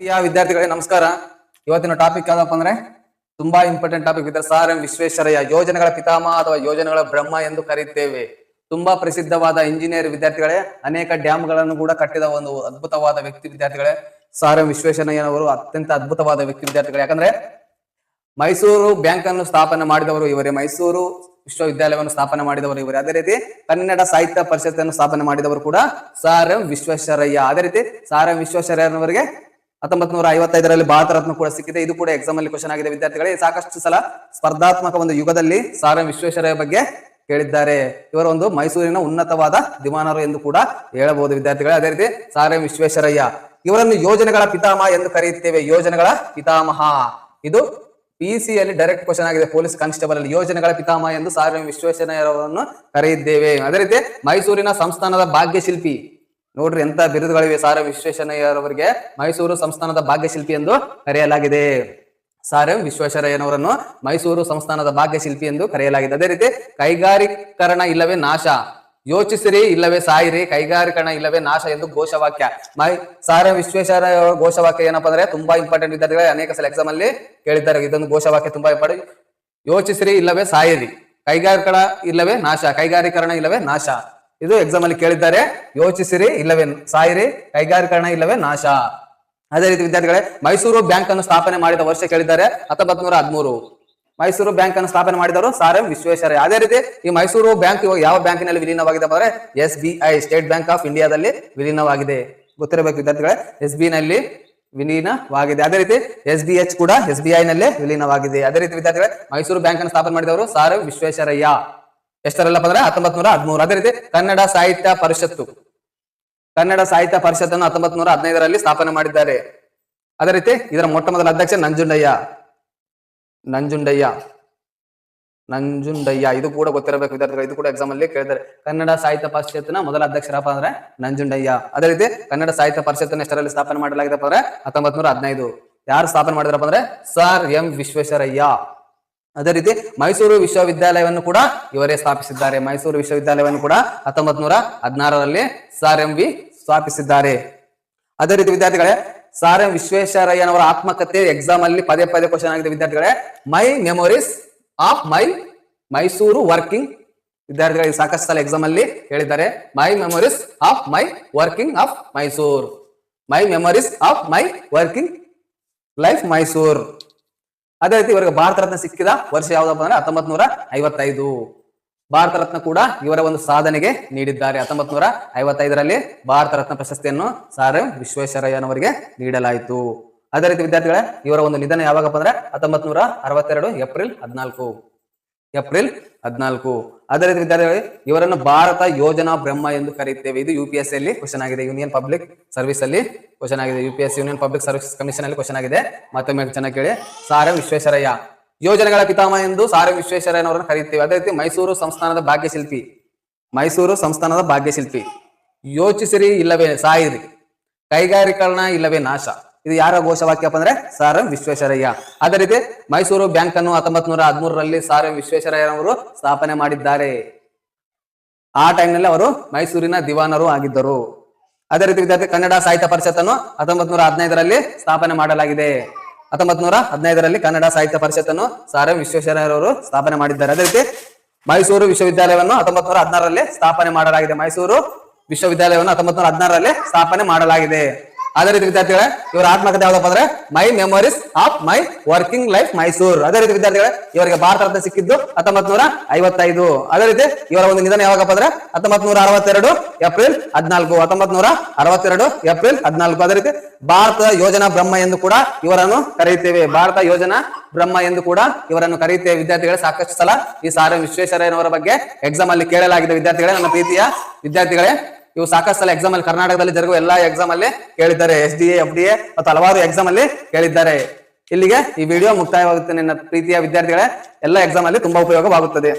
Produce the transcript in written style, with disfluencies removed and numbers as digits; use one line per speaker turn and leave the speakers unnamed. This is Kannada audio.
ವಿದ್ಯಾರ್ಥಿಗಳೇ ನಮಸ್ಕಾರ. ಇವತ್ತಿನ ಟಾಪಿಕ್ ಯಾವ್ದಪ್ಪ ಅಂದ್ರೆ ತುಂಬಾ ಇಂಪಾರ್ಟೆಂಟ್ ಟಾಪಿಕ್ ಇದೆ. ಸರ್ ಎಂ ವಿಶ್ವೇಶ್ವರಯ್ಯ ಯೋಜನೆಗಳ ಪಿತಾಮಹ ಅಥವಾ ಯೋಜನೆಗಳ ಬ್ರಹ್ಮ ಎಂದು ಕರೆಯುತ್ತೇವೆ. ತುಂಬಾ ಪ್ರಸಿದ್ಧವಾದ ಇಂಜಿನಿಯರ್ ವಿದ್ಯಾರ್ಥಿಗಳೇ, ಅನೇಕ ಡ್ಯಾಮ್ ಗಳನ್ನು ಕೂಡ ಕಟ್ಟಿದ ಒಂದು ಅದ್ಭುತವಾದ ವ್ಯಕ್ತಿ ವಿದ್ಯಾರ್ಥಿಗಳೇ ಸರ್ ಎಂ ವಿಶ್ವೇಶ್ವರಯ್ಯನವರು. ಅತ್ಯಂತ ಅದ್ಭುತವಾದ ವ್ಯಕ್ತಿ ವಿದ್ಯಾರ್ಥಿಗಳೇ. ಯಾಕಂದ್ರೆ ಮೈಸೂರು ಬ್ಯಾಂಕ್ ಅನ್ನು ಸ್ಥಾಪನೆ ಮಾಡಿದವರು ಇವರೇ, ಮೈಸೂರು ವಿಶ್ವವಿದ್ಯಾಲಯವನ್ನು ಸ್ಥಾಪನೆ ಮಾಡಿದವರು ಇವರೇ. ಅದೇ ರೀತಿ ಕನ್ನಡ ಸಾಹಿತ್ಯ ಪರಿಷತ್ತನ್ನು ಸ್ಥಾಪನೆ ಮಾಡಿದವರು ಕೂಡ ಸರ್ ಎಂ ವಿಶ್ವೇಶ್ವರಯ್ಯ. ಅದೇ ರೀತಿ ಸರ್ ಎಂ ವಿಶ್ವೇಶ್ವರಯ್ಯನವರಿಗೆ 1955ರಲ್ಲಿ ಭಾರತ ರತ್ನ ಕೂಡ ಸಿಕ್ಕಿದೆ. ಇದು ಕೂಡ ಎಕ್ಸಾಮ್ ಅಲ್ಲಿ ಕ್ವಶನ್ ಆಗಿದೆ ವಿದ್ಯಾರ್ಥಿಗಳೇ. ಸಾಕಷ್ಟು ಸಲ ಸ್ಪರ್ಧಾತ್ಮಕ ಒಂದು ಯುಗದಲ್ಲಿ ಸರ್ ಎಂ ವಿಶ್ವೇಶ್ವರಯ್ಯ ಬಗ್ಗೆ ಕೇಳಿದ್ದಾರೆ. ಇವರು ಒಂದು ಮೈಸೂರಿನ ಉನ್ನತವಾದ ದಿವಾನರು ಎಂದು ಕೂಡ ಹೇಳಬಹುದು ವಿದ್ಯಾರ್ಥಿಗಳೇ. ಅದೇ ರೀತಿ ಸರ್ ಎಂ ವಿಶ್ವೇಶ್ವರಯ್ಯ ಇವರನ್ನು ಯೋಜನೆಗಳ ಪಿತಾಮಹ ಎಂದು ಕರೆಯುತ್ತೇವೆ. ಯೋಜನೆಗಳ ಪಿತಾಮಹ ಇದು ಪಿಸಿ ಅಲ್ಲಿ ಡೈರೆಕ್ಟ್ ಕ್ವಶನ್ ಆಗಿದೆ. ಪೊಲೀಸ್ ಕಾನ್ಸ್ಟೇಬಲ್ ಅಲ್ಲಿ ಯೋಜನೆಗಳ ಪಿತಾಮಹ ಎಂದು ಸರ್ ಎಂ ವಿಶ್ವೇಶ್ವರಯ್ಯನವರನ್ನು ಕರೆಯಿದ್ದೇವೆ. ಅದೇ ರೀತಿ ಮೈಸೂರಿನ ಸಂಸ್ಥಾನದ ಭಾಗ್ಯಶಿಲ್ಪಿ. ನೋಡ್ರಿ ಎಂತ ಬಿರುದುಗಳಿವೆ ಸರ್ ಎಂ ವಿಶ್ವೇಶ್ವರಯ್ಯನವರಿಗೆ. ಮೈಸೂರು ಸಂಸ್ಥಾನದ ಭಾಗ್ಯಶಿಲ್ಪಿ ಎಂದು ಕರೆಯಲಾಗಿದೆ. ಸರ್ ಎಂ ವಿಶ್ವೇಶ್ವರಯ್ಯನವರನ್ನು ಮೈಸೂರು ಸಂಸ್ಥಾನದ ಭಾಗ್ಯಶಿಲ್ಪಿ ಎಂದು ಕರೆಯಲಾಗಿದೆ. ಅದೇ ರೀತಿ ಕೈಗಾರೀಕರಣ ಇಲ್ಲವೇ ನಾಶ, ಯೋಚಿಸಿರಿ ಇಲ್ಲವೇ ಸಾಯಿರಿ, ಕೈಗಾರೀಕರಣ ಇಲ್ಲವೇ ನಾಶ ಎಂದು ಘೋಷವಾಕ್ಯ. ಸರ್ ಎಂ ವಿಶ್ವೇಶ್ವರಯ್ಯ ಘೋಷವಾಕ್ಯ ಏನಪ್ಪಾ ಅಂದ್ರೆ ತುಂಬಾ ಇಂಪಾರ್ಟೆಂಟ್ ವಿದ್ಯಾರ್ಥಿಗಳೇ. ಅನೇಕ ಸಲ ಎಕ್ಸಾಮ್ ಅಲ್ಲಿ ಕೇಳಿದ್ದಾರೆ. ಇದೊಂದು ಘೋಷವಾಕ್ಯ ತುಂಬಾ ಇಂಪಾರ್ಟೆಂಟ್. ಯೋಚಿಸಿರಿ ಇಲ್ಲವೇ ಸಾಯಿರಿ, ಕೈಗಾರಿಕರಣ ಇಲ್ಲವೇ ನಾಶ, ಕೈಗಾರೀಕರಣ ಇಲ್ಲವೇ ನಾಶ. ಇದು ಎಕ್ಸಾಮ್ ಅಲ್ಲಿ ಕೇಳಿದ್ದಾರೆ. ಯೋಚಿಸಿರಿ ಇಲ್ಲವೇ ಸಾಯಿರಿ, ಕೈಗಾರೀಕರಣ ಇಲ್ಲವೇ ನಾಶ. ಅದೇ ರೀತಿ ವಿದ್ಯಾರ್ಥಿಗಳೇ ಮೈಸೂರು ಬ್ಯಾಂಕ್ ಅನ್ನು ಸ್ಥಾಪನೆ ಮಾಡಿದ ವರ್ಷ ಕೇಳಿದ್ದಾರೆ. 1913. ಮೈಸೂರು ಬ್ಯಾಂಕ್ ಅನ್ನು ಸ್ಥಾಪನೆ ಮಾಡಿದವರು ಸರ್ ಎಂ ವಿಶ್ವೇಶ್ವರಯ್ಯ. ಅದೇ ರೀತಿ ಈ ಮೈಸೂರು ಬ್ಯಾಂಕ್ ಯಾವ ಬ್ಯಾಂಕಿನಲ್ಲಿ ವಿಲೀನವಾಗಿದೆ ಅಂದ್ರೆ SBI, ಸ್ಟೇಟ್ ಬ್ಯಾಂಕ್ ಆಫ್ ಇಂಡಿಯಾದಲ್ಲಿ ವಿಲೀನವಾಗಿದೆ. ಗೊತ್ತಿರಬೇಕು ವಿದ್ಯಾರ್ಥಿಗಳೇ, SBI ನಲ್ಲಿ ವಿಲೀನವಾಗಿದೆ. ಅದೇ ರೀತಿ SBH ಕೂಡ SBI ನಲ್ಲೇ ವಿಲೀನವಾಗಿದೆ. ಅದೇ ರೀತಿ ವಿದ್ಯಾರ್ಥಿಗಳೇ ಮೈಸೂರು ಬ್ಯಾಂಕ್ ಅನ್ನು ಸ್ಥಾಪನೆ ಮಾಡಿದವರು ಸರ್ ಎಂ ವಿಶ್ವೇಶ್ವರಯ್ಯ. ಎಷ್ಟರಲ್ಲಪ್ಪ ಅಂದ್ರೆ 1913. ಅದೇ ರೀತಿ ಕನ್ನಡ ಸಾಹಿತ್ಯ ಪರಿಷತ್ತು. ಕನ್ನಡ ಸಾಹಿತ್ಯ ಪರಿಷತ್ತನ್ನು 1915ರಲ್ಲಿ ಸ್ಥಾಪನೆ ಮಾಡಿದ್ದಾರೆ. ಅದೇ ರೀತಿ ಇದರ ಮೊಟ್ಟ ಮೊದಲ ಅಧ್ಯಕ್ಷ ನಂಜುಂಡಯ್ಯ. ಇದು ಕೂಡ ಗೊತ್ತಿರಬೇಕು ವಿದ್ಯಾರ್ಥಿಗಳು. ಇದು ಕೂಡ ಎಕ್ಸಾಮ್ ಅಲ್ಲಿ ಕೇಳಿದ್ದಾರೆ. ಕನ್ನಡ ಸಾಹಿತ್ಯ ಪರಿಷತ್ತಿನ ಮೊದಲ ಅಧ್ಯಕ್ಷರಪ್ಪ ಅಂದ್ರೆ ನಂಜುಂಡಯ್ಯ. ಅದೇ ರೀತಿ ಕನ್ನಡ ಸಾಹಿತ್ಯ ಪರಿಷತ್ತನ್ನು ಎಷ್ಟರಲ್ಲಿ ಸ್ಥಾಪನೆ ಮಾಡಲಾಗಿದೆಪ್ಪ ಅಂದ್ರೆ 1915. ಯಾರು ಸ್ಥಾಪನೆ ಮಾಡಿದ್ರಪ್ಪ ಅಂದ್ರೆ ಸರ್ ಎಂ ವಿಶ್ವೇಶ್ವರಯ್ಯ. ಅದೇ ರೀತಿ ಮೈಸೂರು ವಿಶ್ವವಿದ್ಯಾಲಯವನ್ನು ಕೂಡ ಇವರೇ ಸ್ಥಾಪಿಸಿದ್ದಾರೆ. ಮೈಸೂರು ವಿಶ್ವವಿದ್ಯಾಲಯವನ್ನು ಕೂಡ 1916ರಲ್ಲಿ ಸರ್ ಎಂ ವಿ ಸ್ಥಾಪಿಸಿದ್ದಾರೆ. ಅದೇ ರೀತಿ ವಿದ್ಯಾರ್ಥಿಗಳೇ ಸರ್ ಎಂ ವಿಶ್ವೇಶ್ವರಯ್ಯನವರ ಆತ್ಮಕಥೆ ಎಕ್ಸಾಮ್ ಅಲ್ಲಿ ಪದೇ ಪದೇ ಕ್ವಶನ್ ಆಗಿದೆ ವಿದ್ಯಾರ್ಥಿಗಳೇ. My memories of my Mysuru working. ವಿದ್ಯಾರ್ಥಿಗಳಿಗೆ ಸಾಕಷ್ಟು ಸಲ ಎಕ್ಸಾಮ್ ಅಲ್ಲಿ ಹೇಳಿದ್ದಾರೆ. My memories of my working of Mysore, my memories of my working life Mysore. ಅದೇ ರೀತಿ ಇವರಿಗೆ ಭಾರತ ರತ್ನ ಸಿಕ್ಕಿದ ವರ್ಷ ಯಾವ್ದಪ್ಪ ಅಂದ್ರೆ 1955. ಭಾರತ ರತ್ನ ಕೂಡ ಇವರ ಒಂದು ಸಾಧನೆಗೆ ನೀಡಿದ್ದಾರೆ. 1955ರಲ್ಲಿ ಭಾರತ ರತ್ನ ಪ್ರಶಸ್ತಿಯನ್ನು ಸರ್ ಎಂ ವಿಶ್ವೇಶ್ವರಯ್ಯನವರಿಗೆ ನೀಡಲಾಯಿತು. ಅದೇ ರೀತಿ ವಿದ್ಯಾರ್ಥಿಗಳೇ ಇವರ ಒಂದು ನಿಧನ ಯಾವಾಗಪ್ಪ ಅಂದ್ರೆ 1962 ಏಪ್ರಿಲ್ 14. ಅದೇ ರೀತಿ ವಿದ್ಯಾರ್ಥಿಗಳೇ ಇವರನ್ನು ಭಾರತ ಯೋಜನಾ ಬ್ರಹ್ಮ ಎಂದು ಕರೆಯುತ್ತೇವೆ. ಇದು UPSC ಅಲ್ಲಿ ಕ್ವಶನ್ ಆಗಿದೆ. ಯೂನಿಯನ್ ಪಬ್ಲಿಕ್ ಸರ್ವಿಸ್ ಅಲ್ಲಿ ಕ್ವಶನ್ ಆಗಿದೆ. UPSC union public service commission ಅಲ್ಲಿ ಕ್ವಶನ್ ಆಗಿದೆ. ಮತ್ತೊಮ್ಮೆ ಚೆನ್ನಾಗಿ ಕೇಳಿ. ಸರ್ ಎಂ ವಿಶ್ವೇಶ್ವರಯ್ಯ ಯೋಜನೆಗಳ ಪಿತಾಮಹ ಎಂದು ಸರ್ ಎಂ ವಿಶ್ವೇಶ್ವರಯ್ಯನವರನ್ನು ಕರೆಯುತ್ತೇವೆ. ಅದೇ ರೀತಿ ಮೈಸೂರು ಸಂಸ್ಥಾನದ ಭಾಗ್ಯಶಿಲ್ಪಿ. ಯೋಚಿಸಿರಿ ಇಲ್ಲವೇ ಸಾಯಿರಿ, ಕೈಗಾರೀಕರಣ ಇಲ್ಲವೇ ನಾಶ. ಇದು ಯಾರ ಘೋಷವಾಕ್ಯಪ್ಪ ಅಂದ್ರೆ ಸರ್ ಎಂ ವಿಶ್ವೇಶ್ವರಯ್ಯ. ಅದೇ ರೀತಿ ಮೈಸೂರು ಬ್ಯಾಂಕ್ ಅನ್ನು 1913ರಲ್ಲಿ ಸರ್ ಎಂ ವಿಶ್ವೇಶ್ವರಯ್ಯನವರು ಸ್ಥಾಪನೆ ಮಾಡಿದ್ದಾರೆ. ಆ ಟೈಮ್ ನಲ್ಲಿ ಅವರು ಮೈಸೂರಿನ ದಿವಾನರು ಆಗಿದ್ದರು. ಅದೇ ರೀತಿ ವಿದ್ಯಾರ್ಥಿ ಕನ್ನಡ ಸಾಹಿತ್ಯ ಪರಿಷತ್ತನ್ನು 1915ರಲ್ಲಿ ಸ್ಥಾಪನೆ ಮಾಡಲಾಗಿದೆ. 1915ರಲ್ಲಿ ಕನ್ನಡ ಸಾಹಿತ್ಯ ಪರಿಷತ್ತನ್ನು ಸರ್ ಎಂ ವಿಶ್ವೇಶ್ವರಯ್ಯನವರು ಸ್ಥಾಪನೆ ಮಾಡಿದ್ದಾರೆ. ಅದೇ ರೀತಿ ಮೈಸೂರು ವಿಶ್ವವಿದ್ಯಾಲಯವನ್ನು 1916ರಲ್ಲಿ ಸ್ಥಾಪನೆ ಮಾಡಲಾಗಿದೆ. ಮೈಸೂರು ವಿಶ್ವವಿದ್ಯಾಲಯವನ್ನು 1916ರಲ್ಲಿ ಸ್ಥಾಪನೆ ಮಾಡಲಾಗಿದೆ. ಅದೇ ರೀತಿ ವಿದ್ಯಾರ್ಥಿಗಳೇ ಇವರ ಆತ್ಮಕಥೆ ಯಾವ್ದಪ್ಪ ಅಂದ್ರೆ my memories of my working life Mysore. ಅದೇ ರೀತಿ ವಿದ್ಯಾರ್ಥಿಗಳೇ ಇವರಿಗೆ ಭಾರತ ರತ್ನ ಸಿಕ್ಕಿದ್ದು 1955. ಅದೇ ರೀತಿ ಇವರ ಒಂದು ನಿಧನ ಯಾವಾಗಪ್ಪ ಅಂದ್ರೆ 1962 ಏಪ್ರಿಲ್ 14. 1962 ಏಪ್ರಿಲ್ 14. ಅದೇ ರೀತಿ ಭಾರತ ಯೋಜನಾ ಬ್ರಹ್ಮ ಎಂದು ಕೂಡ ಇವರನ್ನು ಕರೆಯುತ್ತೇವೆ. ಭಾರತ ಯೋಜನಾ ಬ್ರಹ್ಮ ಎಂದು ಕೂಡ ಇವರನ್ನು ಕರೆಯುತ್ತೇವೆ. ವಿದ್ಯಾರ್ಥಿಗಳೇ ಸಾಕಷ್ಟು ಸಲ ಈ ಸರ್ ಎಂ ವಿಶ್ವೇಶ್ವರಯ್ಯನವರ ಬಗ್ಗೆ ಎಕ್ಸಾಮ್ ಅಲ್ಲಿ ಕೇಳಲಾಗಿದೆ ವಿದ್ಯಾರ್ಥಿಗಳೇ. ನನ್ನ ಪ್ರೀತಿಯ ವಿದ್ಯಾರ್ಥಿಗಳೇ ಇವು ಸಾಕಷ್ಟು ಸಲ ಎಕ್ಸಾಮ್ ಅಲ್ಲಿ ಕರ್ನಾಟಕದಲ್ಲಿ ಜರುಗುವ ಎಲ್ಲಾ ಎಕ್ಸಾಮ್ ಅಲ್ಲಿ ಕೇಳಿದ್ದಾರೆ. SDA, FDA ಮತ್ತು ಹಲವಾರು ಎಕ್ಸಾಮ್ ಅಲ್ಲಿ ಕೇಳಿದ್ದಾರೆ. ಇಲ್ಲಿಗೆ ಈ ವಿಡಿಯೋ ಮುಕ್ತಾಯವಾಗುತ್ತೆ. ನನ್ನ ಪ್ರೀತಿಯ ವಿದ್ಯಾರ್ಥಿಗಳೇ ಎಲ್ಲ ಎಕ್ಸಾಮ್ ಅಲ್ಲಿ ತುಂಬಾ ಉಪಯೋಗವಾಗುತ್ತದೆ.